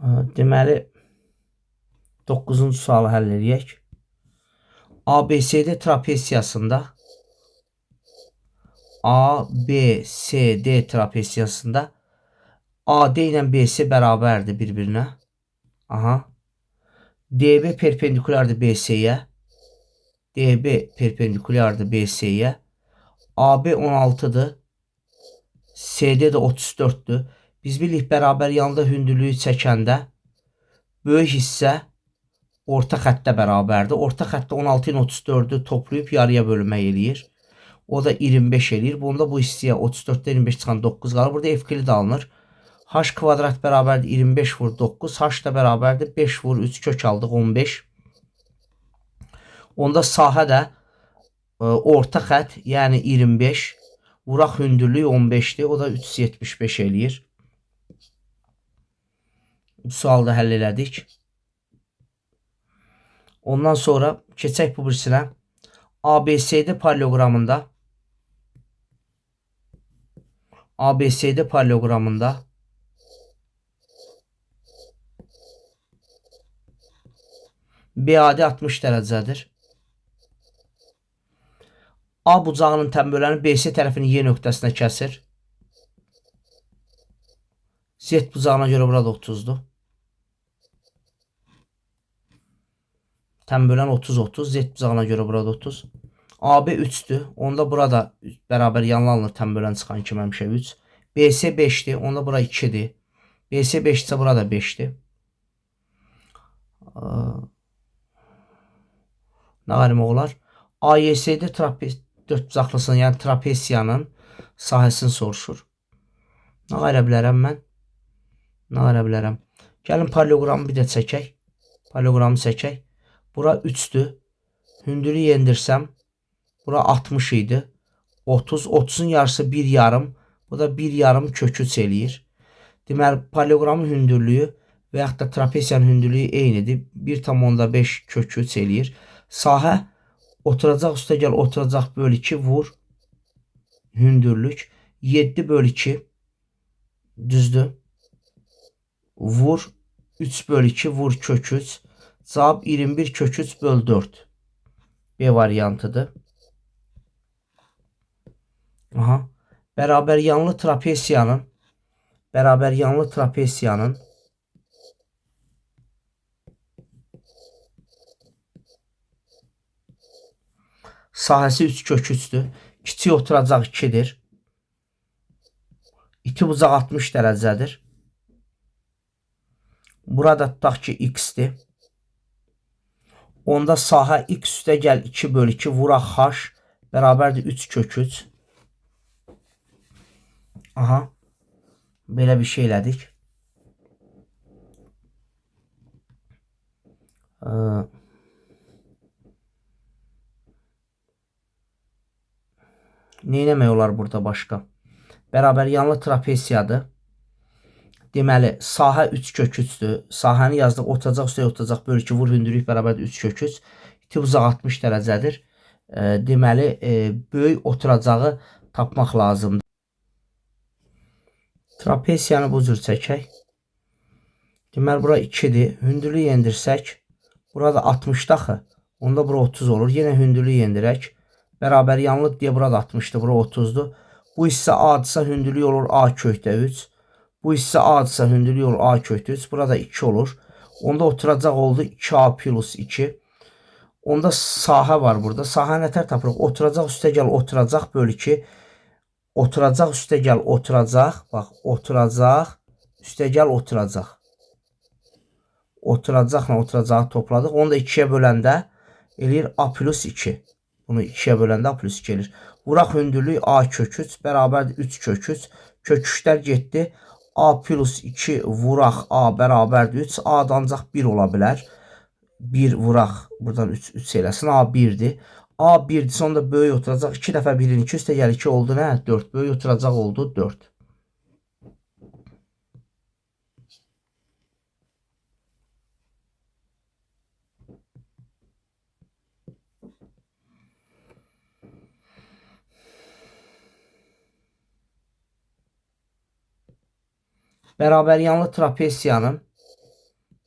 Deməli 9-cu sualı həll edək. ABCD trapesiyasında AD ilə BC bərabərdir bir-birinə. Aha. DB perpendikulardır BC-yə. DB perpendikulardır BC-yə. AB 16-dır. CD də 34-dür. Biz bilirik bərabər yanda hündürlüyü çəkəndə böyük hissə orta xəttə bərabərdir. Orta xəttdə 16 ilə 34-ü toplayıb yarıya bölmək eləyir. O da 25 eləyir. Bunda bu hissəyə 34-dən 25 çıxan 9 qalır. Burada F-kilit alınır. H kvadrat bərabərdir 25 vur 9. H da bərabərdir 5 vur 3 kök aldıq 15. Onda sahə də orta xətt, yəni 25. Vuraq hündürlüyü 15'dir. O da 375 eləyir. Bu sualı da həll elədik. Ondan sonra keçək bu birisinə. ABCD paralelogramında BAD 60 dərəcədir. A bucağının tənböləni BC tərəfinin Y nöqtəsinə kəsir. Z bucağına görə burada 30'dur. Tənbölən 30-30. Z bucağına görə burada 30. AB 3'dür. Onda burada bərabər yanlı alınır tənbölən çıxan kimi həmişə 3. BC 5'dir. Onda bura 2'dir. BC 5 ise burada 5'dir. Nə qalım olar? AYSD dörtbucaqlısının, yəni trapesiyanın sahəsini soruşur. Nə qala bilərəm mən? Nə qala bilərəm? Gəlin paralelogramı bir də çəkək. Paralelogramı çəkək. Bura 3'dür. Hündürlüyü endirsəm, bura 60 idi. 30. 30'un yarısı 1 yarım. Bu da 1 yarım kök 3 eləyir. Deməli, paralelogramın hündürlüyü və yaxud da trapesiyanın hündürlüyü eynidir. 1,5 kök 3 eləyir. Sahə oturacaq üstə gəl oturacaq bölü 2 vur hündürlük 7 bölü 2 düzdür. Vur 3 bölü 2 vur kök 3. Cavab 21 kök 3 bölü 4. B variantıdır. Aha. Bərabər yanlı trapesiyanın sahəsi 3 kök 3'dür. Kiçik oturacaq 2'dir. İti bucaq 60 dərəcədir. Burada tutaq ki x'dir. Onda sahə x üstə gəl 2 bölü 2 vuraq h bərabərdir 3 kök 3. Aha. Belə bir şey elədik. Neyləmək olar burada başqa? Bərabər yanlı trapesiyadır. Deməli, sahə 3 kök 3'dür. Sahəni yazdıq, oturacaq üstə oturacaq bölü 2 vur hündürlük bərabərdir 3 kök 3. İti bucaq 60 dərəcədir. Deməli, böyük oturacağı tapmaq lazımdır. Trapesiyanı bu cür çəkək. Deməli, bura 2'dir. Hündürlüyü endirsək, burada 60'da axı. Onda bura 30 olur. Yenə hündürlüyü endirək. Bərabər yanlı deyə burada 60'dır. Bura 30'dur. Bu hissə A-dırsa hündürlüyü olur A kökdə 3. Bu hissə A-dırsa hündürlüyü olur A kökdə 3. Burada 2 olur. Onda oturacaq oldu 2A plus 2. Onda sahə var burada. Sahə nətər tapırıq? Oturacaq üstə gəl oturacaq bölü 2. Oturacaq üstə gəl oturacaq. Bax, oturacaq üstə gəl oturacaq. Oturacaqla oturacağı topladıq. Onu da 2'yə böləndə eləyir A plus 2. Bunu 2'yə böləndə A plus 2 eləyir. Vuraq hündürlük A kök 3 bərabərdir 3 kök 3. Kök 3'lər getdi. A plus 2 vuraq A bərabərdir 3. A'da ancaq 1 ola bilər. 1 vuraq. Buradan 3 eləsin. A 1'dir. A 1'dir. Sonunda böyük oturacaq. 2 dəfə 1'in 2 üstə gəl 2 oldu nə? 4. Böyük oturacaq oldu 4. Bərabər yanlı trapesiyanın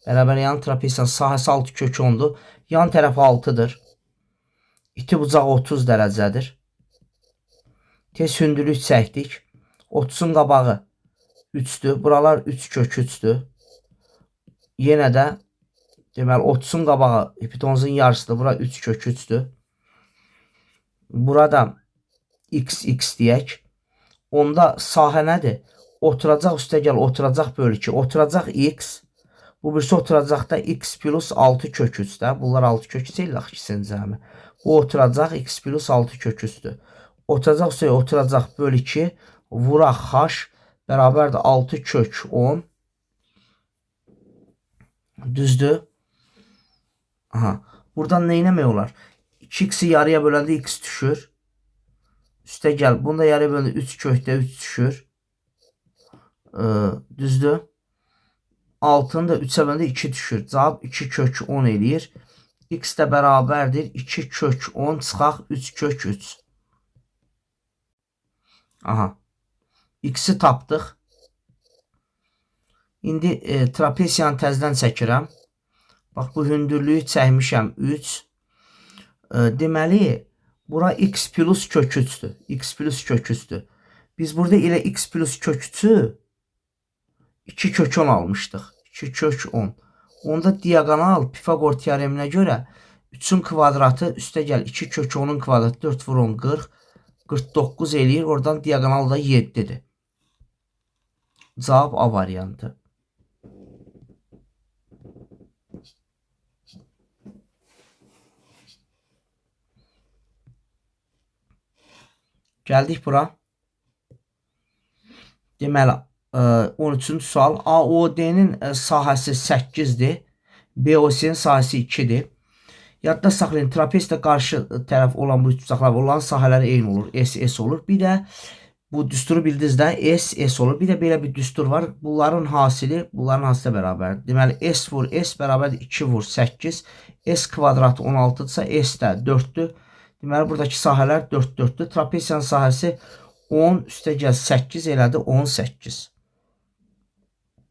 Bərabər yan trapesiyanın sahəsi 6 kök 10'dur. Yan tərəfi 6'dır. İti bucaq 30 dərəcədir. Tez hündürlük çəkdik. 30'un qabağı 3'dür. Buralar 3 kök 3'dür. Yenə də deməli 30'un qabağı hipotenuzun yarısıdır. Bura 3 kök 3'dür. Burada x deyək. Onda sahə nədir? Oturacaq üstə gəl oturacaq bölü 2. Oturacaq x. Bu birisi oturacaq da x plus 6 kök 3'də. Bunlar 6 kök 3 deyil axı ikisinin cəmi. Bu oturacaq x plus 6 kök 3'dür. Oturacaq üstə oturacaq bölü 2. Vuraq h bərabərdir 6 kök 10. Düzdür? Aha. Buradan nə etmək olar? 2x'i yarıya böləndə x düşür. Üstə gəl. Bunda yarıya böləndə 3 kökdə 3 düşür. Düzdür? 6'nı da 3'ə böləndə 2 düşür. Cavab 2 kök 10 eləyir. X də bərabərdir 2 kök 10 çıxaq 3 kök 3. Aha. X'i tapdıq. İndi trapesiyanı təzədən çəkirəm. Bax bu hündürlüyü çəkmişəm 3. Deməli bura x plus kök 3'dür. X plus kök 3'dür. Biz burada elə x plus kök 3'ü 2 kök 10 almışdıq. 2 kök 10. Onda diagonal Pifagor teoreminə görə 3'ün kvadratı üstə gəl 2 kök 10'un kvadratı 4 vur 10 40. 49 eləyir. Oradan diagonal da 7'dir. Cavab A variantı. Gəldik bura. Deməli 13-cü sual. AOD-nin sahəsi 8'dir. BOC-nin sahəsi 2'dir. Yadda saxlayın, trapezlə qarşı tərəf olan bu üçbucaqlar olan sahələri eyni olur. S olur. Bir də bu düsturu bildiniz də S olur. Bir də belə bir düstur var. Bunların hasili bərabərdir. Deməli S vur S bərabərdir 2 vur 8. S kvadratı 16-dırsa S də 4'dür. Deməli buradakı sahələr 4 4'dür. Trapeziyanın sahəsi 10 üstə gəl 8 elədi 18.